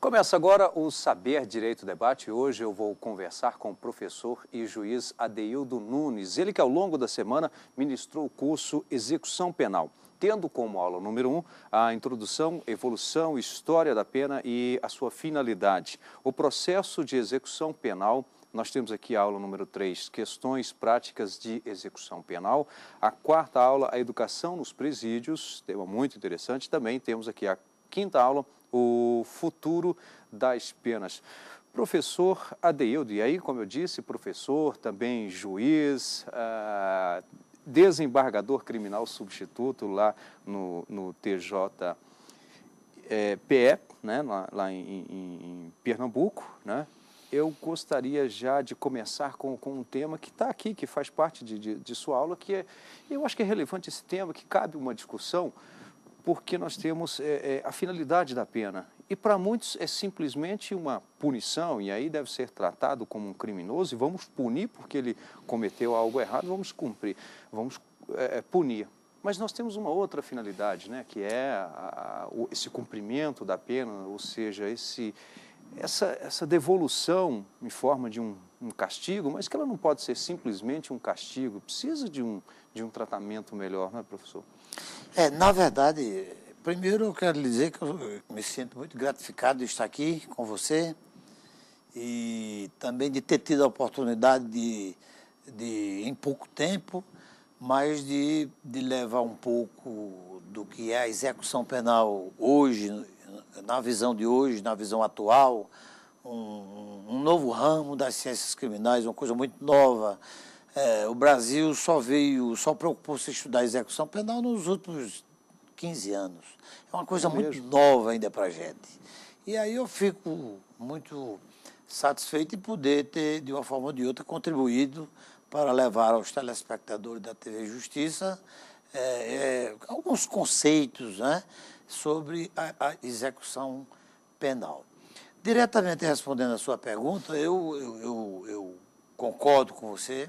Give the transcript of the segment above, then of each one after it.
Começa agora o Saber Direito Debate. Hoje eu vou conversar com o professor e juiz Adeildo Nunes. Ele que ao longo da semana ministrou o curso Execução Penal, tendo como aula número 1 a introdução, evolução, história da pena e a sua finalidade. O processo de execução penal. Nós temos aqui a aula número 3, questões práticas de execução penal. A quarta aula, a educação nos presídios, tema muito interessante. Também temos aqui a quinta aula, o futuro das penas. Professor Adeildo, e aí, como eu disse, professor, também juiz, desembargador criminal substituto lá no TJPE, né, lá em Pernambuco, né? Eu gostaria já de começar com um tema que está aqui, que faz parte de sua aula, que eu acho que é relevante esse tema, que cabe uma discussão, porque nós temos a finalidade da pena. E para muitos é simplesmente uma punição, e aí deve ser tratado como um criminoso, e vamos punir porque ele cometeu algo errado, vamos cumprir, vamos punir. Mas nós temos uma outra finalidade, né, que é esse cumprimento da pena, ou seja, essa devolução em forma de um castigo, mas que ela não pode ser simplesmente um castigo, precisa de um tratamento melhor, não é, professor? Na verdade, primeiro eu quero dizer que eu me sinto muito gratificado de estar aqui com você e também de ter tido a oportunidade de em pouco tempo, mas de levar um pouco do que é a execução penal hoje, na visão de hoje, na visão atual, um novo ramo das ciências criminais, uma coisa muito nova. O Brasil só preocupou-se em estudar a execução penal nos últimos 15 anos. É uma coisa muito nova ainda para a gente. E aí eu fico muito satisfeito em poder ter, de uma forma ou de outra, contribuído para levar aos telespectadores da TV Justiça alguns conceitos, né, sobre a execução penal. Diretamente respondendo a sua pergunta, eu concordo com você.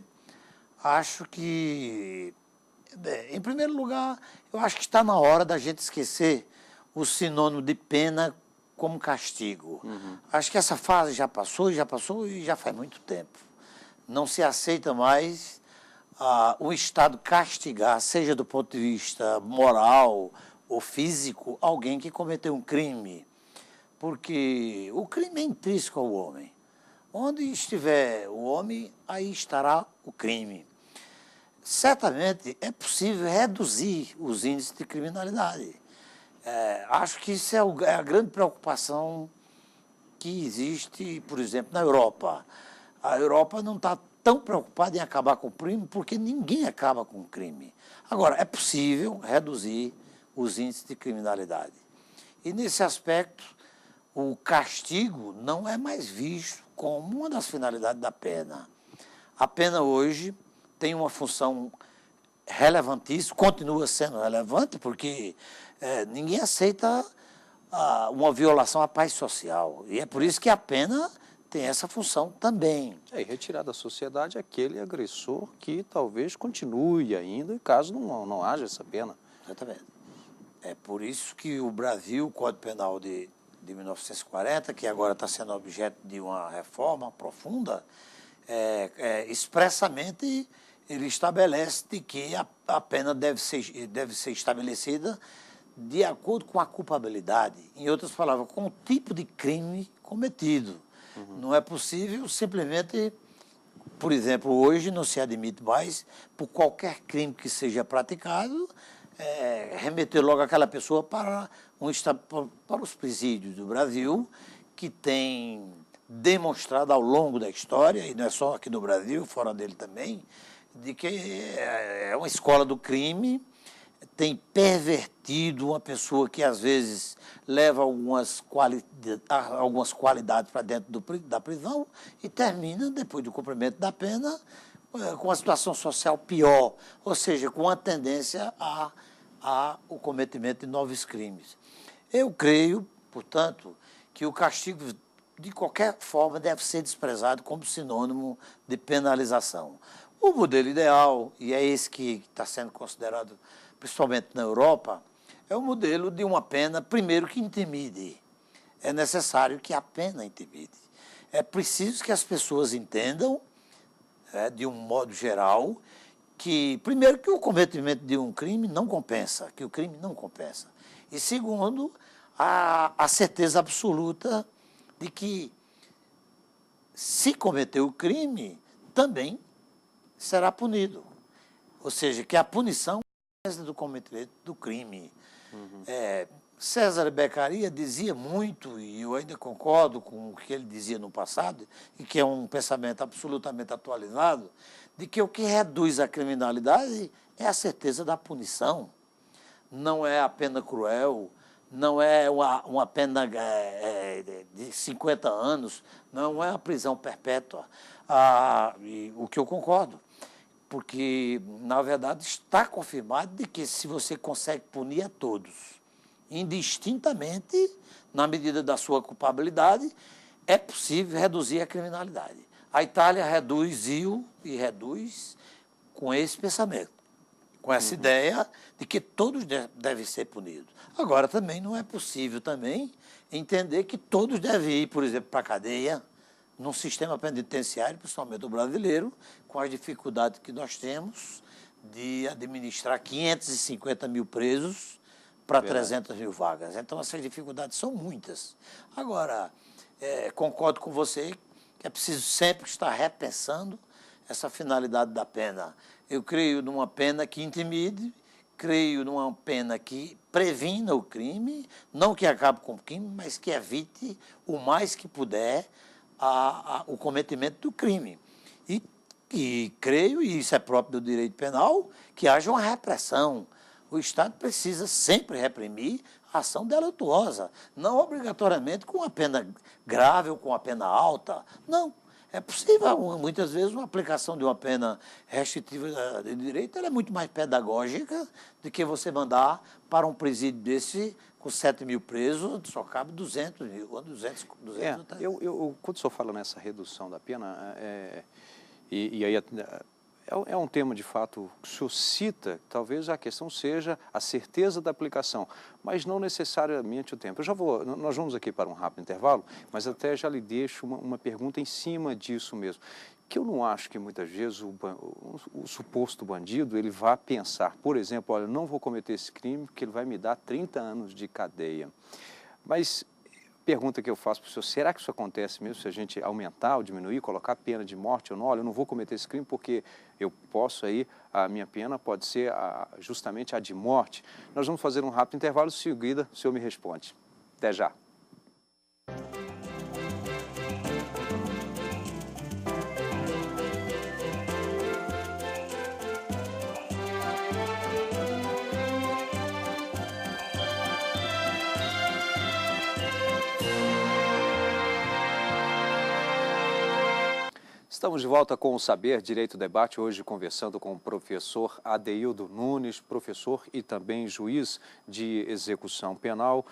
Acho que, em primeiro lugar, eu acho que está na hora da gente esquecer o sinônimo de pena como castigo. Acho que essa fase já passou e já faz muito tempo. Não se aceita mais o Estado castigar, seja do ponto de vista moral ou físico, alguém que cometeu um crime. Porque o crime é intrínseco ao homem. Onde estiver o homem, aí estará o crime. Certamente é possível reduzir os índices de criminalidade. Acho que isso é a grande preocupação que existe, por exemplo, na Europa. A Europa não está tão preocupada em acabar com o crime porque ninguém acaba com o crime. Agora, é possível reduzir os índices de criminalidade. E, nesse aspecto, o castigo não é mais visto como uma das finalidades da pena. A pena hoje tem uma função relevantíssima, continua sendo relevante, porque ninguém aceita uma violação à paz social. E é por isso que a pena tem essa função também. E retirar da sociedade aquele agressor que talvez continue ainda, caso não haja essa pena. Exatamente. É por isso que o Brasil, o Código Penal de 1940, que agora está sendo objeto de uma reforma profunda, expressamente ele estabelece de que a pena deve ser estabelecida de acordo com a culpabilidade, em outras palavras, com o tipo de crime cometido. Não é possível simplesmente, por exemplo, hoje não se admite mais, por qualquer crime que seja praticado, remeter logo aquela pessoa para os presídios do Brasil, que tem demonstrado ao longo da história, e não é só aqui no Brasil, fora dele também, de que é uma escola do crime, tem pervertido uma pessoa que às vezes leva algumas qualidades para dentro da prisão e termina, depois do cumprimento da pena, com uma situação social pior, ou seja, com uma tendência ao cometimento de novos crimes. Eu creio, portanto, que o castigo, de qualquer forma, deve ser desprezado como sinônimo de penalização. O modelo ideal, e é esse que está sendo considerado principalmente na Europa, é o modelo de uma pena, primeiro, que intimide. é necessário que a pena intimide. É preciso que as pessoas entendam, de um modo geral, que, primeiro, que o cometimento de um crime não compensa, que o crime não compensa. E, segundo, a certeza absoluta de que, se cometer o crime, também será punido. Ou seja, que a punição é do cometimento do crime. César Beccaria dizia muito, e eu ainda concordo com o que ele dizia no passado, e que é um pensamento absolutamente atualizado, de que o que reduz a criminalidade é a certeza da punição. Não é a pena cruel, não é uma pena de 50 anos, não é a prisão perpétua. E o que eu concordo, porque, na verdade, está confirmado de que se você consegue punir a todos, indistintamente, na medida da sua culpabilidade, é possível reduzir a criminalidade. A Itália reduziu e reduz com esse pensamento, com essa ideia de que todos devem ser punidos. Agora, também não é possível também entender que todos devem ir, por exemplo, para a cadeia, num sistema penitenciário, principalmente o brasileiro, com as dificuldades que nós temos de administrar 550 mil presos para 300 mil vagas. Então, essas dificuldades são muitas. Agora, concordo com você que é preciso sempre estar repensando essa finalidade da pena. Eu creio numa pena que intimide, creio numa pena que previna o crime, não que acabe com o crime, mas que evite o mais que puder o cometimento do crime. E creio, e isso é próprio do direito penal, que haja uma repressão. O Estado precisa sempre reprimir a ação delituosa, não obrigatoriamente com uma pena grave ou com uma pena alta. Não. É possível, muitas vezes, uma aplicação de uma pena restritiva de direito ela é muito mais pedagógica do que você mandar para um presídio desse com 7 mil presos, só cabe 200 mil, 200 quando o senhor fala nessa redução da pena, e aí é um tema, de fato, que o senhor cita, talvez a questão seja a certeza da aplicação, mas não necessariamente o tempo. Nós vamos aqui para um rápido intervalo, mas até já lhe deixo uma pergunta em cima disso mesmo, que eu não acho que muitas vezes o suposto bandido, ele vá pensar, por exemplo, olha, eu não vou cometer esse crime porque ele vai me dar 30 anos de cadeia. Mas pergunta que eu faço para o senhor, será que isso acontece mesmo se a gente aumentar ou diminuir, colocar a pena de morte ou não? Olha, eu não vou cometer esse crime porque eu posso aí, a minha pena pode ser justamente a de morte. Nós vamos fazer um rápido intervalo, em seguida o senhor me responde. Até já. Estamos de volta com o Saber Direito Debate, hoje conversando com o professor Adeildo Nunes, professor e também juiz de execução penal,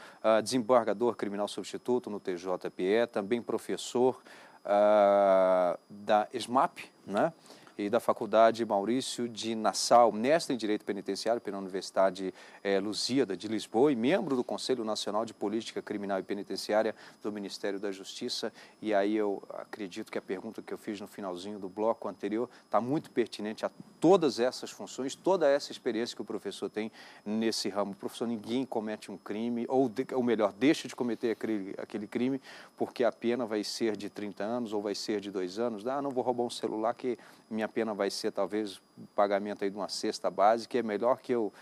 desembargador criminal substituto no TJPE, também professor da ESMAP, né? E da Faculdade Maurício de Nassau, mestre em Direito Penitenciário pela Universidade Lusíada de Lisboa e membro do Conselho Nacional de Política Criminal e Penitenciária do Ministério da Justiça. E aí eu acredito que a pergunta que eu fiz no finalzinho do bloco anterior está muito pertinente a todas essas funções, toda essa experiência que o professor tem nesse ramo. Professor, ninguém comete um crime, ou melhor, deixa de cometer aquele crime porque a pena vai ser de 30 anos ou vai ser de 2 anos. Não vou roubar um celular que minha pena vai ser talvez o pagamento aí de uma cesta básica, que é melhor que eu...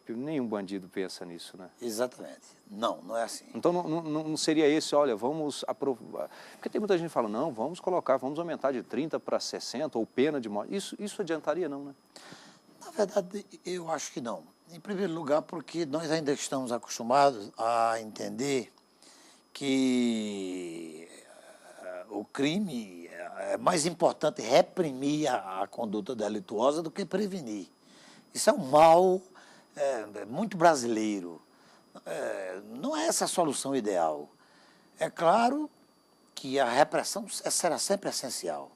Nenhum bandido pensa nisso, né? Exatamente. Não é assim. Então não seria esse, olha, vamos aprovar... Porque tem muita gente que fala, não, vamos aumentar de 30 para 60, ou pena de morte. Isso adiantaria não, né? Na verdade, eu acho que não. Em primeiro lugar, porque nós ainda estamos acostumados a entender que o crime é mais importante reprimir a conduta delituosa do que prevenir. Isso é um mal muito brasileiro. Não é essa a solução ideal. É claro que a repressão será sempre essencial,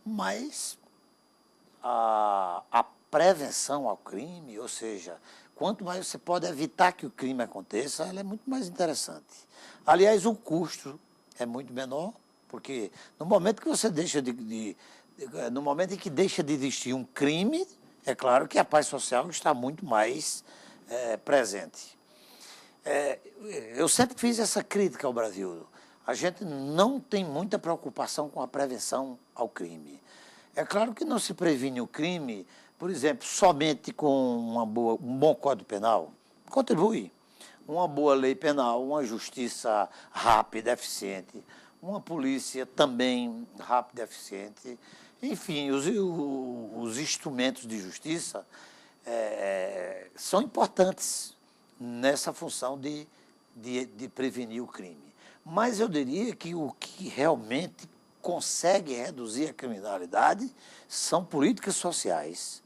mas a prevenção ao crime, ou seja, quanto mais você pode evitar que o crime aconteça, ela é muito mais interessante. Aliás, o custo é muito menor, porque no momento que você deixa no momento em que deixa de existir um crime, é claro que a paz social está muito mais presente. Eu sempre fiz essa crítica ao Brasil. A gente não tem muita preocupação com a prevenção ao crime. É claro que não se previne o crime, por exemplo, somente com um bom Código Penal. Contribui. Uma boa lei penal, uma justiça rápida, eficiente, uma polícia também rápida e eficiente. Enfim, os instrumentos de justiça são importantes nessa função de prevenir o crime. Mas eu diria que o que realmente consegue reduzir a criminalidade são políticas sociais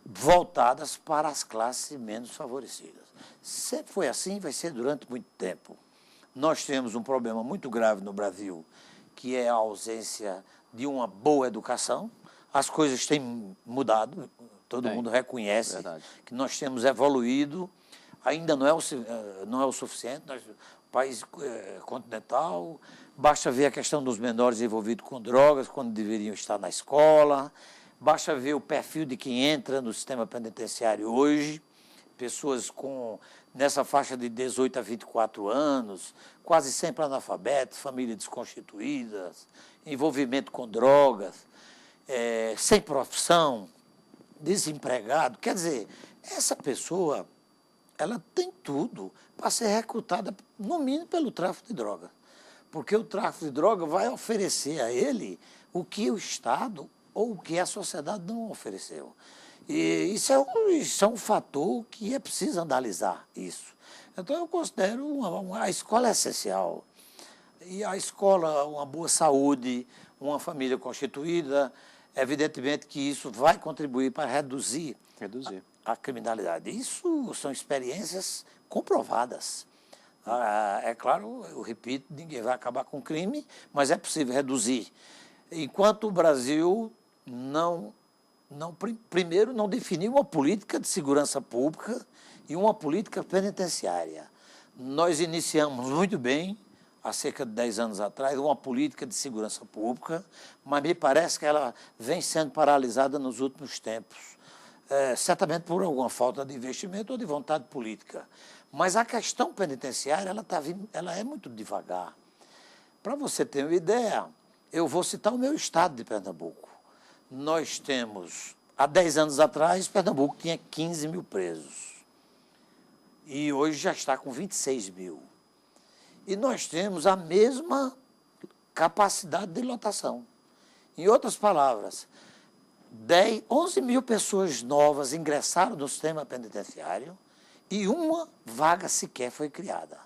voltadas para as classes menos favorecidas. Sempre foi assim, vai ser durante muito tempo. Nós temos um problema muito grave no Brasil, que é a ausência de uma boa educação. As coisas têm mudado, todo mundo reconhece que nós temos evoluído, ainda não é o suficiente, país continental, basta ver a questão dos menores envolvidos com drogas, quando deveriam estar na escola, basta ver o perfil de quem entra no sistema penitenciário hoje, pessoas nessa faixa de 18 a 24 anos, quase sempre analfabetos, famílias desconstituídas, envolvimento com drogas, sem profissão, desempregado. Quer dizer, essa pessoa, ela tem tudo para ser recrutada, no mínimo, pelo tráfico de droga. Porque o tráfico de droga vai oferecer a ele o que o Estado ou o que a sociedade não ofereceu. E isso é um fator que é preciso analisar isso. Então, eu considero a escola essencial. E a escola, uma boa saúde, uma família constituída, evidentemente que isso vai contribuir para reduzir a criminalidade. Isso são experiências comprovadas. É claro, eu repito, ninguém vai acabar com o crime, mas é possível reduzir. Enquanto o Brasil primeiro não definiu uma política de segurança pública e uma política penitenciária. Nós iniciamos muito bem, há cerca de 10 anos atrás, uma política de segurança pública, mas me parece que ela vem sendo paralisada nos últimos tempos. Certamente por alguma falta de investimento ou de vontade política. Mas a questão penitenciária ela é muito devagar. Para você ter uma ideia, eu vou citar o meu estado de Pernambuco. Nós temos, há 10 anos atrás, Pernambuco tinha 15 mil presos. E hoje já está com 26 mil. E nós temos a mesma capacidade de lotação. Em outras palavras, 11 mil pessoas novas ingressaram no sistema penitenciário e uma vaga sequer foi criada.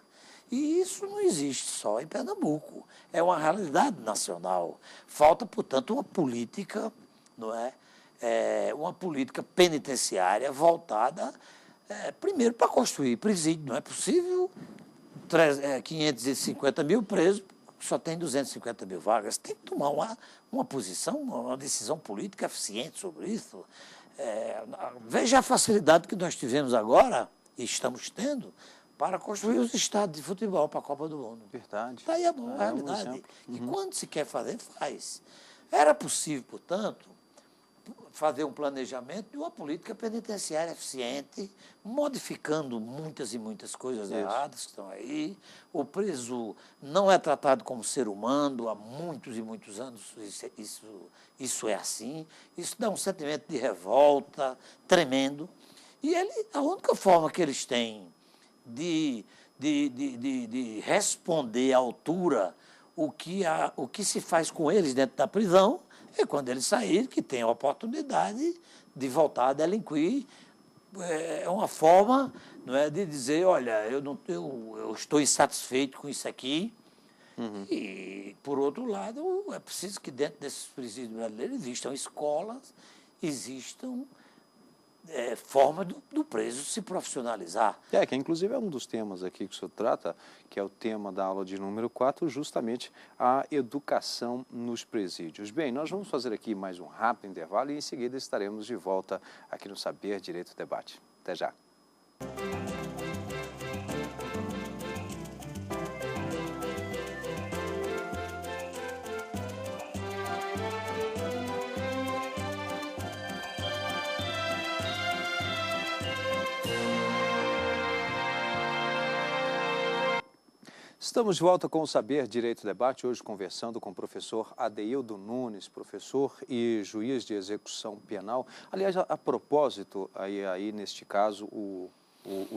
E isso não existe só em Pernambuco, é uma realidade nacional. Falta, portanto, uma política, não é? Uma política penitenciária voltada, primeiro, para construir presídio. Não é possível 550 mil presos, só tem 250 mil vagas. Tem que tomar uma posição, uma decisão política eficiente sobre isso. Veja a facilidade que nós tivemos agora, e estamos tendo, para construir os estádios de futebol para a Copa do Mundo. Verdade. Está aí a realidade. E quando se quer fazer, faz. Era possível, portanto, fazer um planejamento de uma política penitenciária eficiente, modificando muitas e muitas coisas erradas que estão aí. O preso não é tratado como ser humano há muitos e muitos anos, isso é assim. Isso dá um sentimento de revolta tremendo. E a única forma que eles têm de responder à altura o que se faz com eles dentro da prisão é quando eles saírem, que tem a oportunidade de voltar a delinquir. É uma forma, não é, de dizer, olha, eu estou insatisfeito com isso aqui. E, por outro lado, é preciso que dentro desses presídios brasileiros existam escolas, existam forma do preso se profissionalizar. Que inclusive é um dos temas aqui que o senhor trata, que é o tema da aula de número 4, justamente a educação nos presídios. Bem, nós vamos fazer aqui mais um rápido intervalo e em seguida estaremos de volta aqui no Saber Direito Debate. Até já. Estamos de volta com o Saber Direito Debate, hoje conversando com o professor Adeildo Nunes, professor e juiz de execução penal. Aliás, a propósito, aí neste caso, o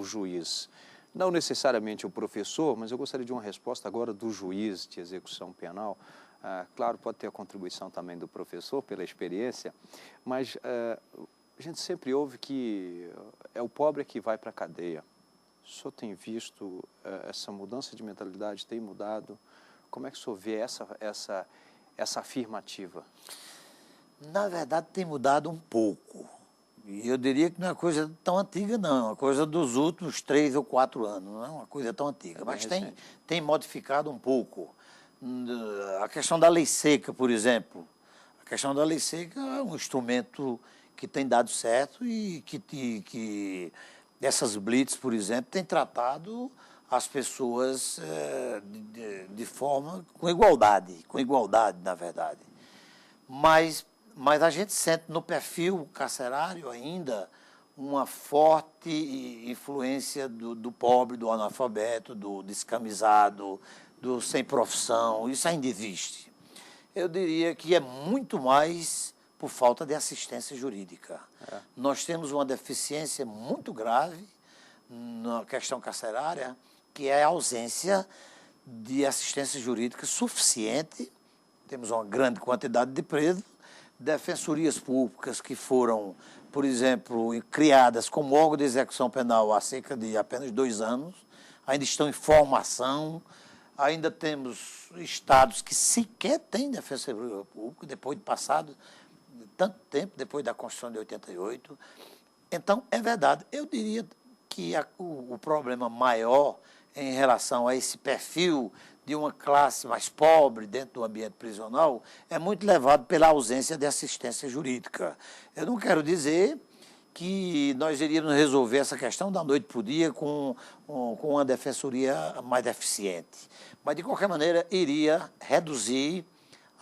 juiz, não necessariamente o professor, mas eu gostaria de uma resposta agora do juiz de execução penal. Claro, pode ter a contribuição também do professor pela experiência, mas a gente sempre ouve que é o pobre que vai para a cadeia. O senhor tem visto essa mudança de mentalidade, tem mudado? Como é que o senhor vê essa afirmativa? Na verdade, tem mudado um pouco. E eu diria que não é uma coisa tão antiga, não. É uma coisa dos últimos 3 ou 4 anos. Não é uma coisa tão antiga, mas tem modificado um pouco. A questão da lei seca, por exemplo. A questão da lei seca é um instrumento que tem dado certo e que essas blitz, por exemplo, têm tratado as pessoas de forma com igualdade, na verdade. Mas a gente sente no perfil carcerário ainda uma forte influência do pobre, do analfabeto, do descamisado, do sem profissão. Isso ainda existe. Eu diria que é muito mais por falta de assistência jurídica. Nós temos uma deficiência muito grave na questão carcerária, que é a ausência de assistência jurídica suficiente. Temos uma grande quantidade de presos, defensorias públicas que foram, por exemplo, criadas como órgão de execução penal há cerca de apenas 2 anos, ainda estão em formação. Ainda temos estados que sequer têm defensoria pública, depois de passado tanto tempo, depois da Constituição de 88. Então, é verdade. Eu diria que o problema maior em relação a esse perfil de uma classe mais pobre dentro do ambiente prisional é muito levado pela ausência de assistência jurídica. Eu não quero dizer que nós iríamos resolver essa questão da noite para o dia com uma defensoria mais eficiente. Mas, de qualquer maneira, iria reduzir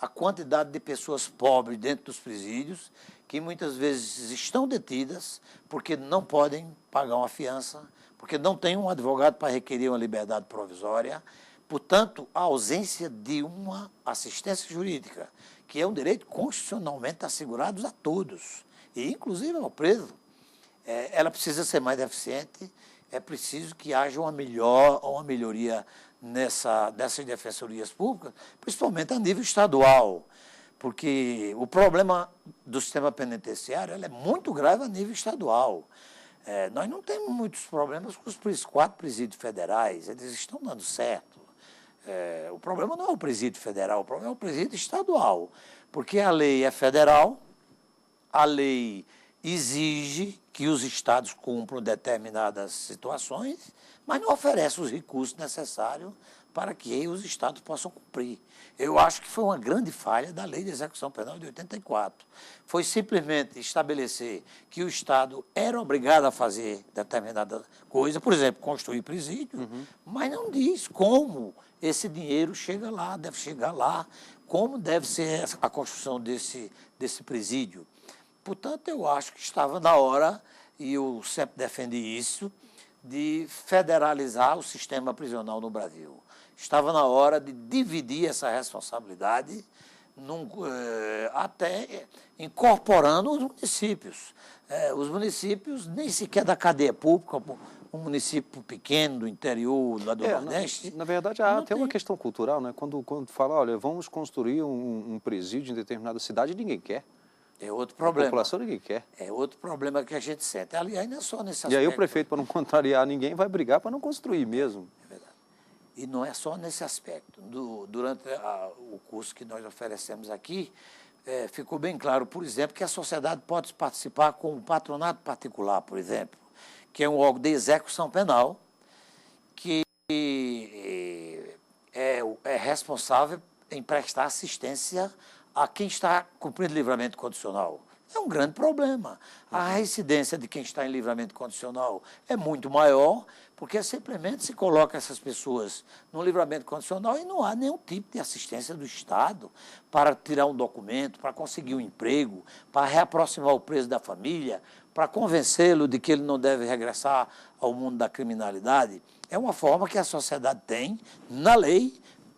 a quantidade de pessoas pobres dentro dos presídios, que muitas vezes estão detidas porque não podem pagar uma fiança, porque não tem um advogado para requerer uma liberdade provisória. Portanto, a ausência de uma assistência jurídica, que é um direito constitucionalmente assegurado a todos, e inclusive ao preso, ela precisa ser mais eficiente. É preciso que haja uma melhoria dessas defensorias públicas, principalmente a nível estadual, porque o problema do sistema penitenciário é muito grave a nível estadual. Nós não temos muitos problemas com os 4 presídios federais, eles estão dando certo. O problema não é o presídio federal, o problema é o presídio estadual, porque a lei é federal, a lei exige que os estados cumpram determinadas situações, mas não oferece os recursos necessários para que os estados possam cumprir. Eu acho que foi uma grande falha da Lei de Execução Penal de 84. Foi simplesmente estabelecer que o Estado era obrigado a fazer determinada coisa, por exemplo, construir presídio, mas não diz como esse dinheiro chega lá, deve chegar lá, como deve ser a construção desse presídio. Portanto, eu acho que estava na hora, e eu sempre defendi isso, de federalizar o sistema prisional no Brasil. Estava na hora de dividir essa responsabilidade, até incorporando os municípios. Os municípios, nem sequer da cadeia pública, um município pequeno do interior, lá do Nordeste. Na verdade, há até uma questão cultural, né? Quando fala, olha, vamos construir um presídio em determinada cidade, ninguém quer. É outro problema. A população ninguém quer. É outro problema que a gente sente. Aliás, não é só nesse aspecto. E aí o prefeito, para não contrariar ninguém, vai brigar para não construir mesmo. É verdade. E não é só nesse aspecto. Durante o curso que nós oferecemos aqui, ficou bem claro, por exemplo, que a sociedade pode participar com o patronato particular, por exemplo, que é um órgão de execução penal, que é responsável em prestar assistência a quem está cumprindo livramento condicional. é um grande problema. A reincidência de quem está em livramento condicional é muito maior, porque simplesmente se coloca essas pessoas no livramento condicional e não há nenhum tipo de assistência do Estado para tirar um documento, para conseguir um emprego, para reaproximar o preso da família, para convencê-lo de que ele não deve regressar ao mundo da criminalidade. É uma forma que a sociedade tem na lei,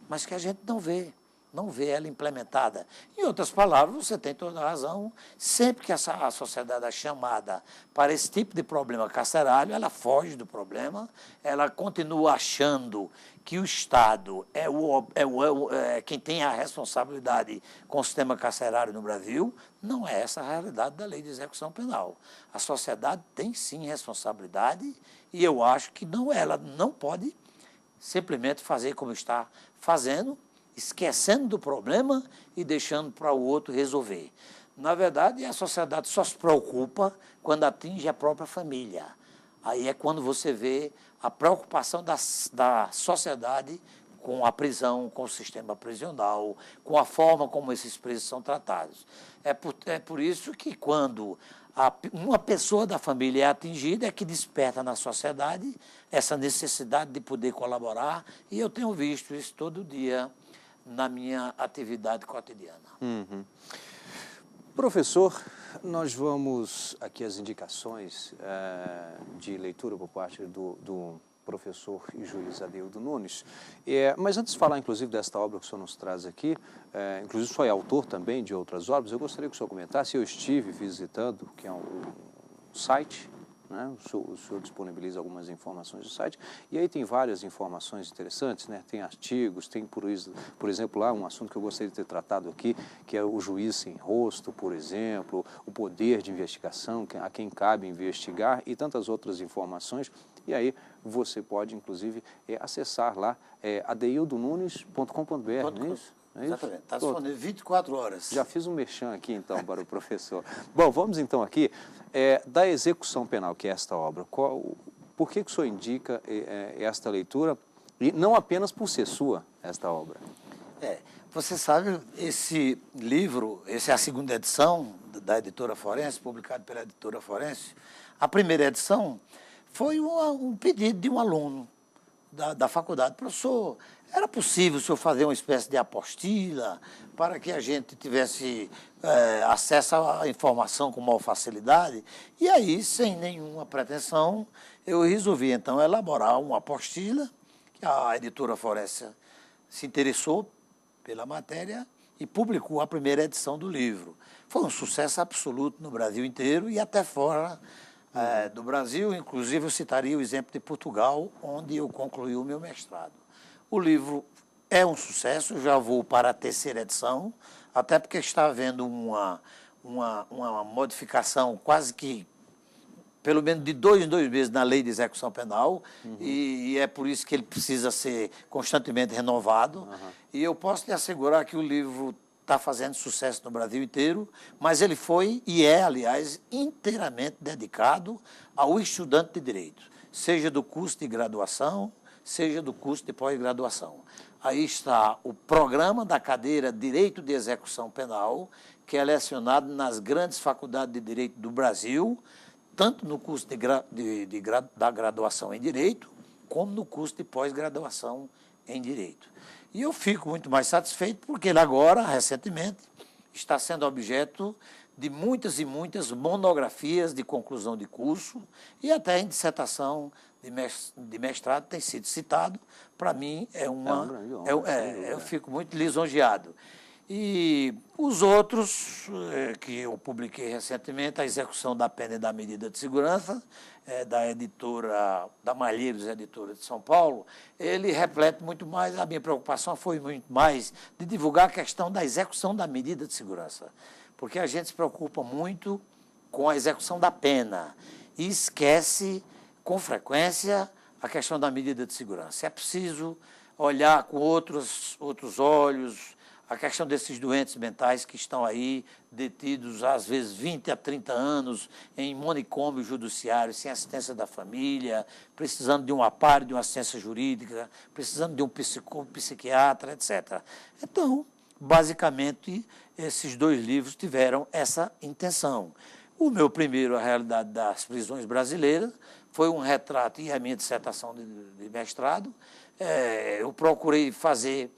mas que a gente não vê ela implementada. Em outras palavras, você tem toda a razão, sempre que a sociedade é chamada para esse tipo de problema carcerário, ela foge do problema, ela continua achando que o Estado é quem tem a responsabilidade com o sistema carcerário no Brasil. Não é essa a realidade da lei de execução penal. A sociedade tem sim responsabilidade e eu acho que ela não pode simplesmente fazer como está fazendo, esquecendo do problema e deixando para o outro resolver. Na verdade, a sociedade só se preocupa quando atinge a própria família. Aí é quando você vê a preocupação da sociedade com a prisão, com o sistema prisional, com a forma como esses presos são tratados. É por isso que quando uma pessoa da família é atingida, é que desperta na sociedade essa necessidade de poder colaborar, e eu tenho visto isso todo dia na minha atividade cotidiana. Uhum. Professor, nós vamos aqui às indicações de leitura por parte do professor e juiz Adeildo Nunes. Mas antes de falar, inclusive, desta obra que o senhor nos traz aqui, inclusive o senhor é autor também de outras obras, eu gostaria que o senhor comentasse. Eu estive visitando, que é um site, né? O senhor disponibiliza algumas informações do site, e aí tem várias informações interessantes, né? Tem artigos, tem, por exemplo, lá um assunto que eu gostaria de ter tratado aqui, que é o juiz sem rosto, por exemplo, o poder de investigação, a quem cabe investigar, e tantas outras informações. E aí você pode, inclusive, acessar lá adeildonunes.com.br, não é isso? Exatamente, está disponível 24 horas. Já fiz um merchan aqui, então, para o professor. Bom, vamos então aqui, da execução penal, que é esta obra. Por que o senhor indica esta leitura, e não apenas por ser sua, esta obra? Você sabe, esse livro, essa é a segunda edição da Editora Forense, publicado pela Editora Forense. A primeira edição foi um pedido de um aluno da faculdade. Professor, era possível o senhor fazer uma espécie de apostila para que a gente tivesse acesso à informação com maior facilidade? E aí, sem nenhuma pretensão, eu resolvi, então, elaborar uma apostila, que a Editora Forense se interessou pela matéria e publicou a primeira edição do livro. Foi um sucesso absoluto no Brasil inteiro e até fora do Brasil. Inclusive, eu citaria o exemplo de Portugal, onde eu concluí o meu mestrado. O livro é um sucesso, já vou para a terceira edição, até porque está havendo uma modificação quase que, pelo menos de 2 em 2 meses, na lei de execução penal, e é por isso que ele precisa ser constantemente renovado. E eu posso lhe assegurar que o livro está fazendo sucesso no Brasil inteiro, mas ele foi e é, aliás, inteiramente dedicado ao estudante de direito, seja do curso de graduação, seja do curso de pós-graduação. Aí está o programa da cadeira Direito de Execução Penal, que é lecionado nas grandes faculdades de Direito do Brasil, tanto no curso da graduação em Direito, como no curso de pós-graduação em Direito. E eu fico muito mais satisfeito porque ele agora, recentemente, está sendo objeto de muitas e muitas monografias de conclusão de curso e até em dissertação de mestrado tem sido citado. Para mim, eu fico muito lisonjeado. E os outros que eu publiquei recentemente, a execução da pena e da medida de segurança, da editora, da Malheiros Editora de São Paulo, ele reflete muito mais, a minha preocupação foi muito mais de divulgar a questão da execução da medida de segurança, porque a gente se preocupa muito com a execução da pena e esquece, com frequência, a questão da medida de segurança. É preciso olhar com outros olhos a questão desses doentes mentais que estão aí detidos, às vezes, 20 a 30 anos em manicômio judiciário, sem assistência da família, precisando de um amparo, de uma assistência jurídica, precisando de um psiquiatra, etc. Então, basicamente, esses 2 livros tiveram essa intenção. O meu primeiro, A Realidade das Prisões Brasileiras, foi um retrato, e a minha dissertação de mestrado, eu procurei fazer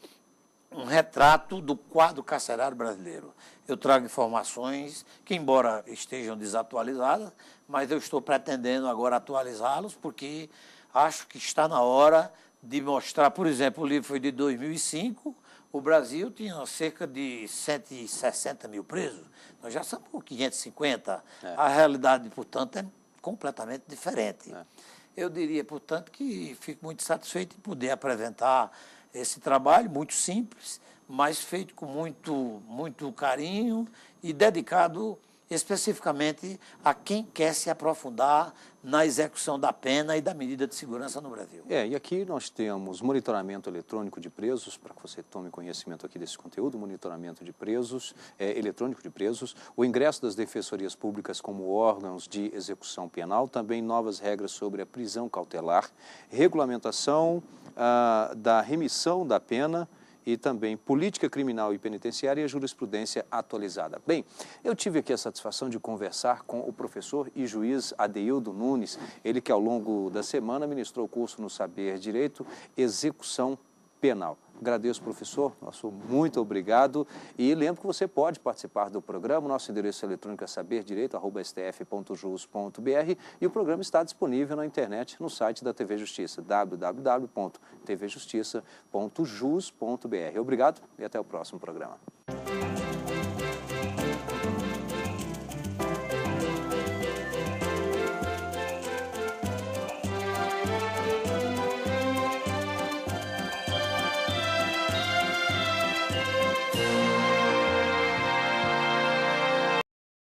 um retrato do quadro carcerário brasileiro. Eu trago informações que, embora estejam desatualizadas, mas eu estou pretendendo agora atualizá-los, porque acho que está na hora de mostrar, por exemplo, o livro foi de 2005, o Brasil tinha cerca de 160 mil presos, nós já somos com 550. A realidade, portanto, é completamente diferente. Eu diria, portanto, que fico muito satisfeito em poder apresentar esse trabalho, muito simples, mas feito com muito carinho e dedicado especificamente a quem quer se aprofundar na execução da pena e da medida de segurança no Brasil. E aqui nós temos monitoramento eletrônico de presos, para que você tome conhecimento aqui desse conteúdo, monitoramento de presos, eletrônico de presos, o ingresso das defensorias públicas como órgãos de execução penal, também novas regras sobre a prisão cautelar, regulamentação da remissão da pena, e também política criminal e penitenciária e a jurisprudência atualizada. Bem, eu tive aqui a satisfação de conversar com o professor e juiz Adeildo Nunes, ele que ao longo da semana ministrou o curso no Saber Direito, Execução Penal. Agradeço, professor, nosso muito obrigado, e lembro que você pode participar do programa, nosso endereço eletrônico é saberdireito@stf.jus.br, e o programa está disponível na internet no site da TV Justiça, www.tvjustiça.jus.br. Obrigado e até o próximo programa.